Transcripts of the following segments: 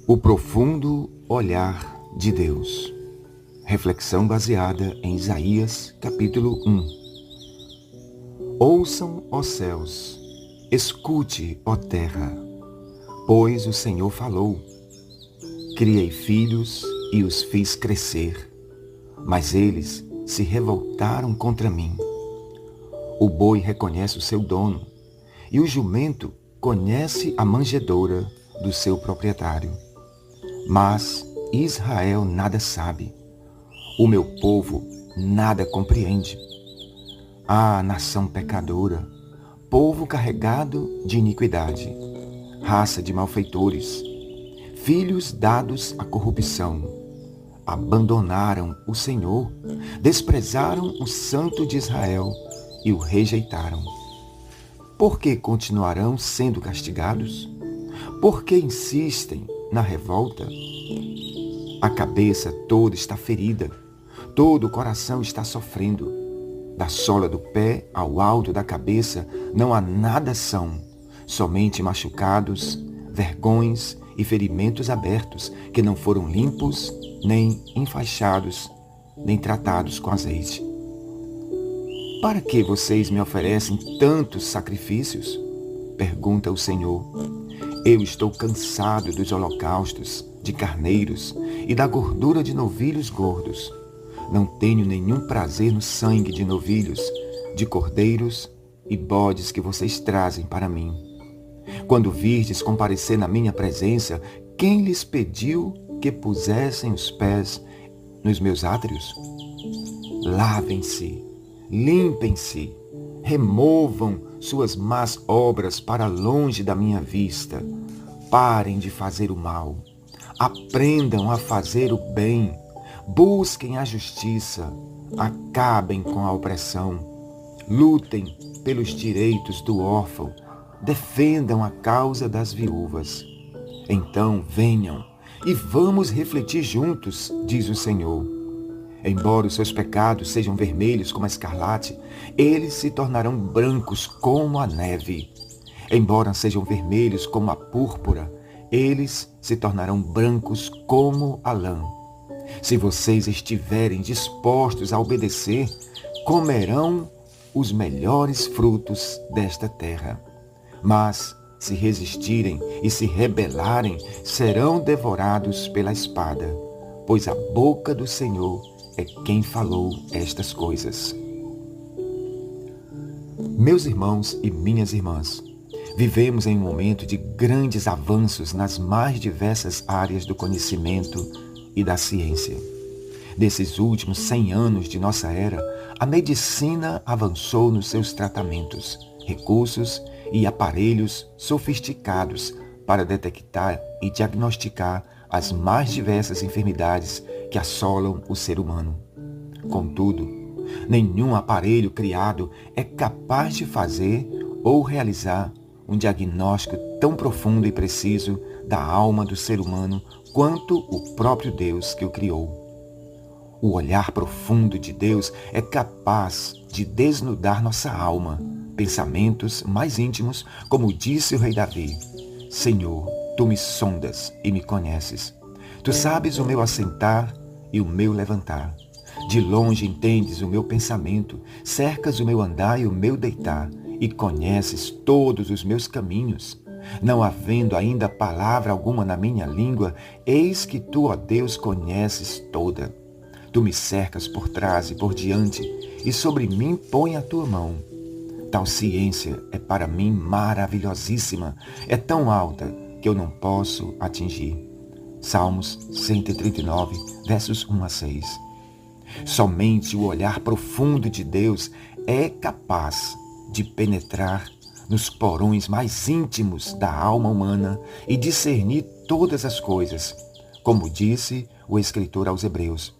O profundo olhar de Deus. Reflexão baseada em Isaías, capítulo 1. Ouçam, ó céus, escute, ó terra, pois o Senhor falou. Criei filhos e os fiz crescer, mas eles se revoltaram contra mim. O boi reconhece o seu dono, e o jumento conhece a manjedoura do seu proprietário. Mas Israel nada sabe, o meu povo nada compreende. Ah, nação pecadora, povo carregado de iniquidade, raça de malfeitores, filhos dados à corrupção, abandonaram o Senhor, desprezaram o Santo de Israel e o rejeitaram. Por que continuarão sendo castigados? Por que insistem na revolta? A cabeça toda está ferida, todo o coração está sofrendo. Da sola do pé ao alto da cabeça não há nada são, somente machucados, vergões e ferimentos abertos que não foram limpos, nem enfaixados, nem tratados com azeite. Para que vocês me oferecem tantos sacrifícios? Pergunta o Senhor. Eu estou cansado dos holocaustos, de carneiros e da gordura de novilhos gordos. Não tenho nenhum prazer no sangue de novilhos, de cordeiros e bodes que vocês trazem para mim. Quando virdes comparecer na minha presença, quem lhes pediu que pusessem os pés nos meus átrios? Lavem-se, limpem-se, removam suas más obras para longe da minha vista. Parem de fazer o mal, aprendam a fazer o bem, busquem a justiça, acabem com a opressão, lutem pelos direitos do órfão, defendam a causa das viúvas. Então venham e vamos refletir juntos, diz o Senhor. Embora os seus pecados sejam vermelhos como a escarlate, eles se tornarão brancos como a neve. Embora sejam vermelhos como a púrpura, eles se tornarão brancos como a lã. Se vocês estiverem dispostos a obedecer, comerão os melhores frutos desta terra. Mas, se resistirem e se rebelarem, serão devorados pela espada, pois a boca do Senhor é quem falou estas coisas. Meus irmãos e minhas irmãs, vivemos em um momento de grandes avanços nas mais diversas áreas do conhecimento e da ciência. Nesses últimos 100 anos de nossa era, a medicina avançou nos seus tratamentos, recursos e aparelhos sofisticados para detectar e diagnosticar as mais diversas enfermidades que assolam o ser humano. Contudo, nenhum aparelho criado é capaz de fazer ou realizar um diagnóstico tão profundo e preciso da alma do ser humano quanto o próprio Deus que o criou. O olhar profundo de Deus é capaz de desnudar nossa alma, pensamentos mais íntimos, como disse o rei Davi: Senhor, tu me sondas e me conheces. Tu sabes o meu assentar e o meu levantar. De longe entendes o meu pensamento, cercas o meu andar e o meu deitar, e conheces todos os meus caminhos. Não havendo ainda palavra alguma na minha língua, eis que tu, ó Deus, conheces toda. Tu me cercas por trás e por diante, e sobre mim põe a tua mão. Tal ciência é para mim maravilhosíssima, é tão alta que eu não posso atingir. Salmos 139, versos 1 a 6. Somente o olhar profundo de Deus é capaz de penetrar nos porões mais íntimos da alma humana e discernir todas as coisas, como disse o escritor aos Hebreus.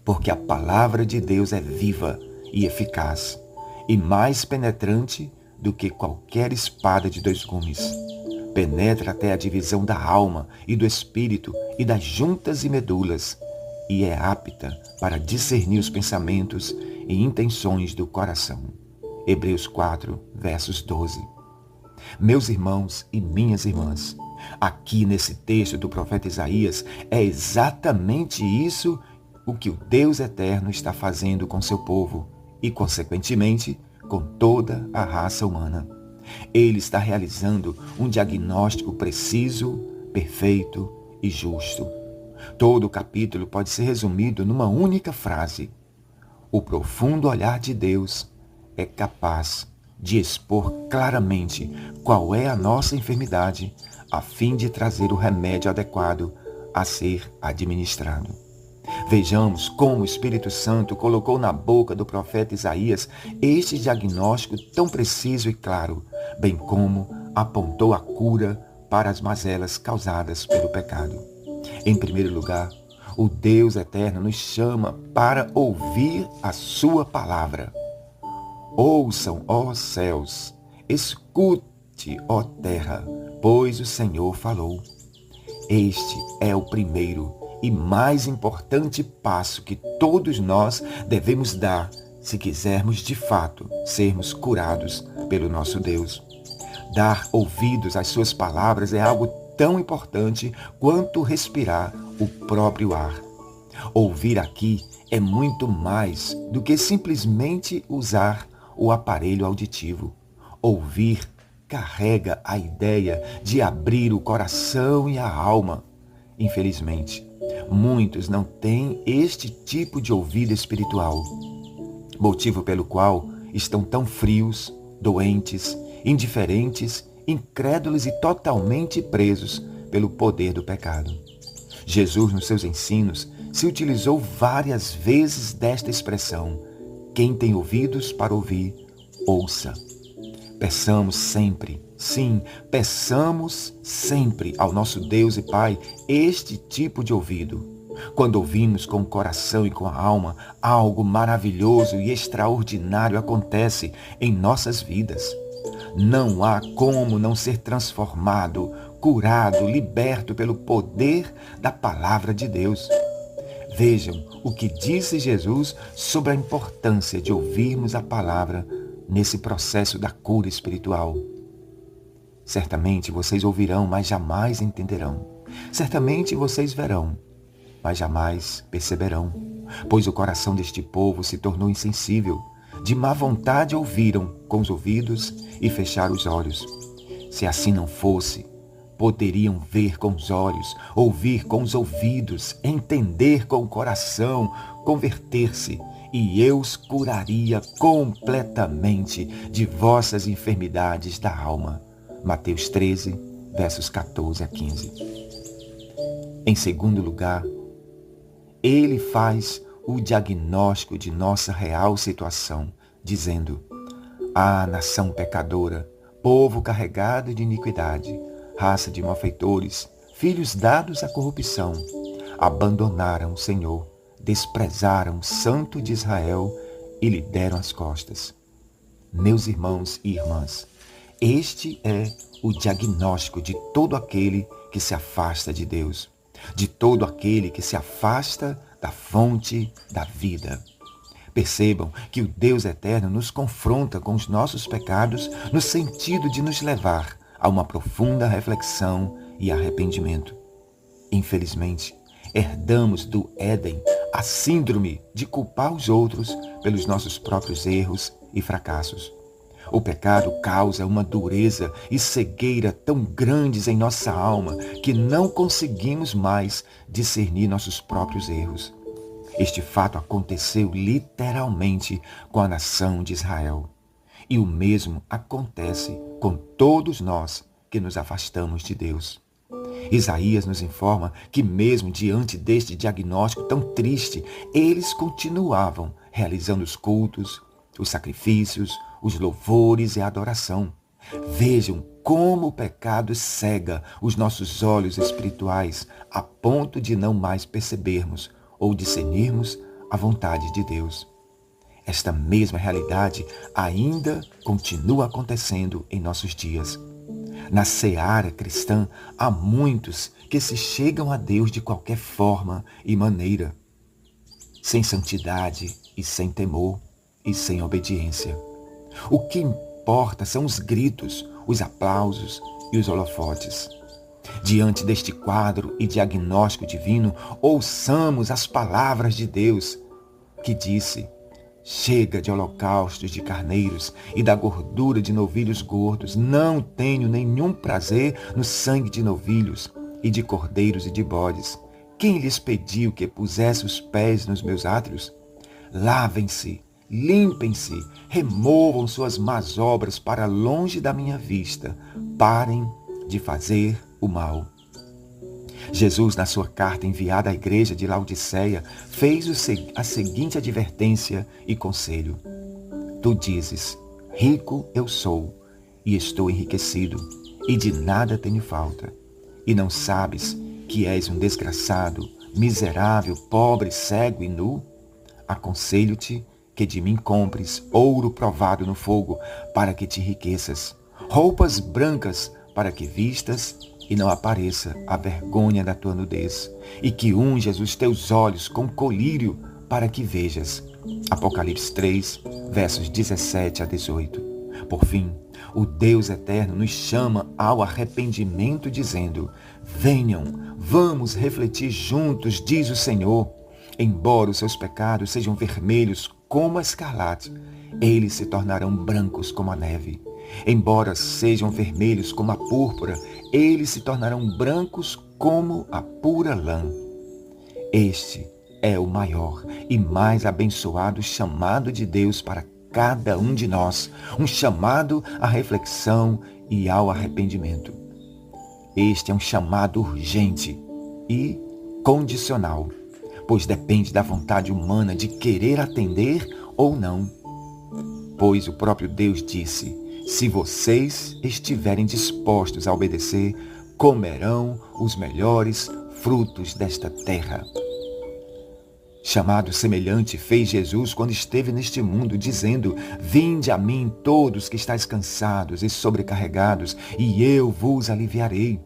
Porque a palavra de Deus é viva e eficaz, e mais penetrante do que qualquer espada de 2 gumes. Penetra até a divisão da alma e do espírito e das juntas e medulas, e é apta para discernir os pensamentos e intenções do coração. Hebreus 4, versos 12. Meus irmãos e minhas irmãs, Aqui nesse texto do profeta Isaías, é exatamente isso o que o Deus eterno está fazendo com seu povo e, consequentemente, com toda a raça humana. Ele está realizando um diagnóstico preciso, perfeito e justo. Todo o capítulo pode ser resumido numa única frase: o profundo olhar de Deus é capaz de expor claramente qual é a nossa enfermidade, a fim de trazer o remédio adequado a ser administrado. Vejamos como o Espírito Santo colocou na boca do profeta Isaías este diagnóstico tão preciso e claro, bem como apontou a cura para as mazelas causadas pelo pecado. Em primeiro lugar, o Deus eterno nos chama para ouvir a sua palavra. Ouçam, ó céus, escute, ó terra, pois o Senhor falou. Este é o primeiro e mais importante passo que todos nós devemos dar se quisermos de fato sermos curados pelo nosso Deus. Dar ouvidos às suas palavras é algo tão importante quanto respirar o próprio ar. Ouvir aqui é muito mais do que simplesmente usar o aparelho auditivo. Ouvir carrega a ideia de abrir o coração e a alma. Infelizmente, muitos não têm este tipo de ouvido espiritual, motivo pelo qual estão tão frios, doentes, indiferentes, incrédulos e totalmente presos pelo poder do pecado. Jesus, nos seus ensinos, se utilizou várias vezes desta expressão: quem tem ouvidos para ouvir, ouça. Peçamos sempre, sim, peçamos sempre ao nosso Deus e Pai este tipo de ouvido. Quando ouvimos com o coração e com a alma, algo maravilhoso e extraordinário acontece em nossas vidas. Não há como não ser transformado, curado, liberto pelo poder da palavra de Deus. Vejam o que disse Jesus sobre a importância de ouvirmos a palavra nesse processo da cura espiritual. Certamente vocês ouvirão, mas jamais entenderão. Certamente vocês verão, mas jamais perceberão, pois o coração deste povo se tornou insensível. De má vontade ouviram com os ouvidos e fecharam os olhos. Se assim não fosse, poderiam ver com os olhos, ouvir com os ouvidos, entender com o coração, converter-se, e eu os curaria completamente de vossas enfermidades da alma. Mateus 13, versos 14 a 15. Em segundo lugar, ele faz o diagnóstico de nossa real situação, dizendo: ah, nação pecadora, povo carregado de iniquidade, raça de malfeitores, filhos dados à corrupção, abandonaram o Senhor, desprezaram o Santo de Israel e lhe deram as costas. Meus irmãos e irmãs, este é o diagnóstico de todo aquele que se afasta de Deus, de todo aquele que se afasta da fonte da vida. Percebam que o Deus eterno nos confronta com os nossos pecados no sentido de nos levar a uma profunda reflexão e arrependimento. Infelizmente, herdamos do Éden a síndrome de culpar os outros pelos nossos próprios erros e fracassos. O pecado causa uma dureza e cegueira tão grandes em nossa alma que não conseguimos mais discernir nossos próprios erros. Este fato aconteceu literalmente com a nação de Israel. E o mesmo acontece com todos nós que nos afastamos de Deus. Isaías nos informa que mesmo diante deste diagnóstico tão triste, eles continuavam realizando os cultos, os sacrifícios, os louvores e a adoração. Vejam como o pecado cega os nossos olhos espirituais a ponto de não mais percebermos ou discernirmos a vontade de Deus. Esta mesma realidade ainda continua acontecendo em nossos dias. Na seara cristã, há muitos que se chegam a Deus de qualquer forma e maneira, sem santidade e sem temor e sem obediência. O que importa são os gritos, os aplausos e os holofotes. Diante deste quadro e diagnóstico divino, ouçamos as palavras de Deus, que disse: chega de holocaustos de carneiros e da gordura de novilhos gordos. Não tenho nenhum prazer no sangue de novilhos e de cordeiros e de bodes. Quem lhes pediu que pusesse os pés nos meus átrios? Lavem-se, limpem-se, removam suas más obras para longe da minha vista. Parem de fazer o mal. Jesus, na sua carta enviada à igreja de Laodiceia, fez a seguinte advertência e conselho. Tu dizes: rico eu sou e estou enriquecido, e de nada tenho falta. E não sabes que és um desgraçado, miserável, pobre, cego e nu? Aconselho-te que de mim compres ouro provado no fogo, para que te enriqueças, roupas brancas para que vistas e não apareça a vergonha da tua nudez, e que unjas os teus olhos com colírio para que vejas. Apocalipse 3, versos 17 a 18. Por fim, o Deus eterno nos chama ao arrependimento, dizendo: venham, vamos refletir juntos, diz o Senhor. Embora os seus pecados sejam vermelhos como a escarlate, eles se tornarão brancos como a neve. Embora sejam vermelhos como a púrpura, eles se tornarão brancos como a pura lã. Este é o maior e mais abençoado chamado de Deus para cada um de nós, um chamado à reflexão e ao arrependimento. Este é um chamado urgente e condicional, pois depende da vontade humana de querer atender ou não. Pois o próprio Deus disse: se vocês estiverem dispostos a obedecer, comerão os melhores frutos desta terra. Chamado semelhante fez Jesus quando esteve neste mundo, dizendo: vinde a mim todos que estáis cansados e sobrecarregados, e eu vos aliviarei.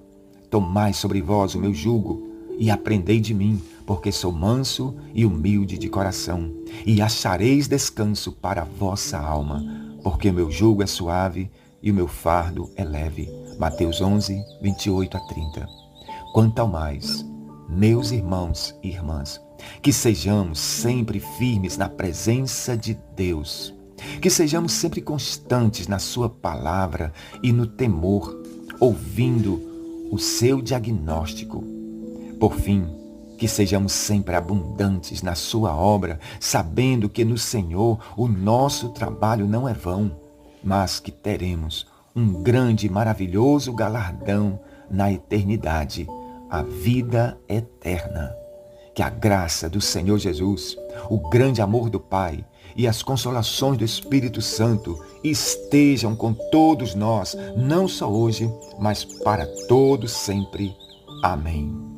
Tomai sobre vós o meu jugo e aprendei de mim, porque sou manso e humilde de coração, e achareis descanso para a vossa alma, porque o meu jugo é suave e o meu fardo é leve. Mateus 11, 28 a 30. Quanto ao mais, meus irmãos e irmãs, que sejamos sempre firmes na presença de Deus, que sejamos sempre constantes na sua palavra e no temor, ouvindo o seu diagnóstico. Por fim, que sejamos sempre abundantes na sua obra, sabendo que no Senhor o nosso trabalho não é vão, mas que teremos um grande e maravilhoso galardão na eternidade, a vida eterna. Que a graça do Senhor Jesus, o grande amor do Pai e as consolações do Espírito Santo estejam com todos nós, não só hoje, mas para todos sempre. Amém.